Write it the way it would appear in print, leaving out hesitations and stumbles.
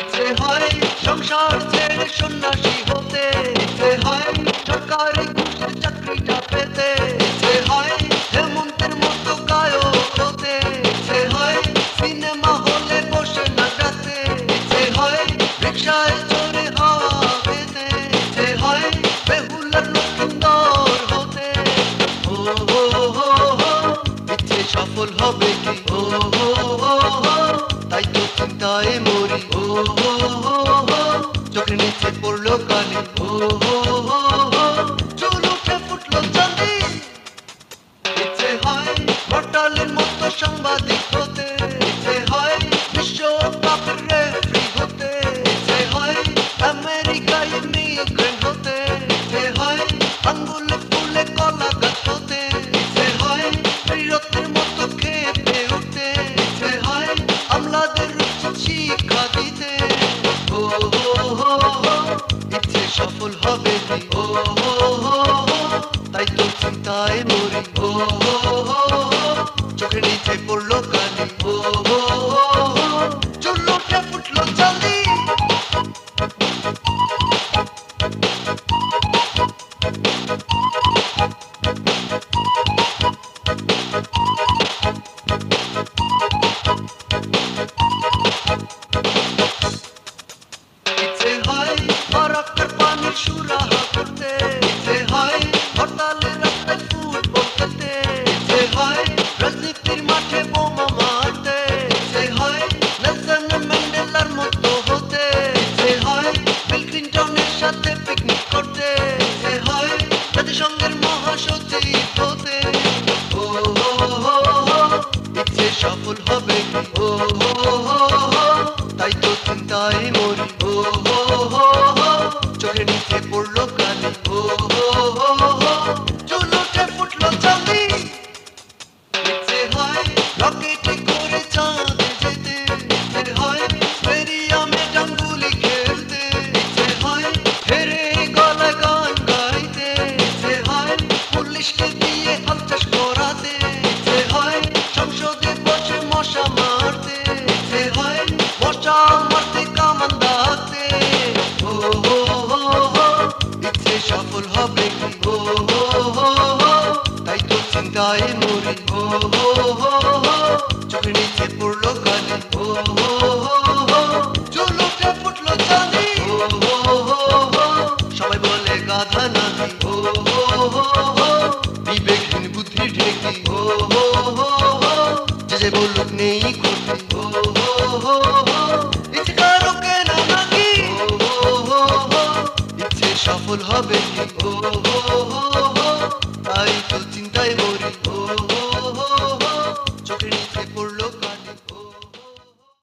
ইচ্ছে হয় সংসার ছেড়ে সন্ন্যাসী হতে, ইচ্ছে হয় সরকারি ঘুষের চাকরিটা পেতে, ইচ্ছে হয় হেমন্তের মতো গায়ক হতে, ইচ্ছে হয় সিনেমা হলে বসে নাচাতে, ইচ্ছে হয় রিক্সায় চড়ে হাওয়া পেতে, ইচ্ছে হয় বেহুলার লক্ষিন্দর হতে। ও হো হো হো, ইচ্ছে সফল হবে কি? ও হো হো হো, তাই তো চিন্তায় মরি। ও হো হো হো, চোখের নিচে পড়লো কালি। ও হো হো হো, চুল উঠে ফুটলো চাঁদি। ইচ্ছে হয় হরতালের মতো সাংবাদিক হতে, ইচ্ছে হয় বিশ্বকাপের রেফারি হতে, ইচ্ছে হয় আমেরিকায় ইমিগ্রেন্ট হতে, ইচ্ছে হয় আঙ্গুলে ফুলে কলা গাছ হতে, ইচ্ছে হয় বীরত্বের মতো খেতে উঠতে, ইচ্ছে হয় আমলাদের উচিত শিক্ষা দিতে। ও হো হো হো, ইচ্ছে সফল হবে কি? ও হো হো হো, তাই তো চিন্তায় মরি। ও হো হো হো, চোখের নিচে পড়লো কালি। ও হো হো হো, চুল উঠে ফুটলো চাঁদি। ইচ্ছে হয় বরফের পানির সুরাহা করতে, ইচ্ছে হয় হরতালের রাস্তায় ফুটবল খেলতে, ইচ্ছে হয় রাজনীতির মাঠে বোমা মারতে, ইচ্ছে হয় নেলসন ম্যান্ডেলার মতো হতে, ইচ্ছে হয় বিল ক্লিন্টনের সাথে পিকনিক করতে, ইচ্ছে হয় জাতিসংঘের মহাসচিব হতে। ও হো হো হো, ইচ্ছে সফল হবে কি? ও হো হো হো, তাই তো চিন্তায় মরি। ও হো হো হো, চোখের নিচে পড়লো কালি। ও হো হো হো, চুল উঠে ফুটলো চাঁদি। ইচ্ছে হয় রকেটে করে চাঁদে যেতে, ইচ্ছে হয় স্টেডিয়ামে ডাঙ্গুলি খেলতে, ইচ্ছে হয় হেরে গলায় গান গাইতে, ইচ্ছে হয় পুলিশকে দিয়ে হাল চাষ করাতে, ইচ্ছে হয় সংসদে বসে মশা মারতে, ইচ্ছে হয় মশা মারতে কামান দাগতে। ও হো হো হো, ইচ্ছে সফল হবে কি? ও হো হো হো, তাই তো চিন্তায় মরি। ও হো হো হো, চোখের নিচে পড়লো কালি। ও হো হো হো, চুল উঠে ফুটলো চাঁদি। ও হো হো হো, সবাই বলে গাধা নাকি। ও হো হো হো, বিবেকহীন বুদ্ধি ঢেকি। ও হো হো হো, যে বলুক নেই ক্ষতি। ও হো হো হো, ইচ্ছে কারো কেনা নাকি। ও হো হো হো, ইচ্ছে সফল হবে কি? ও হো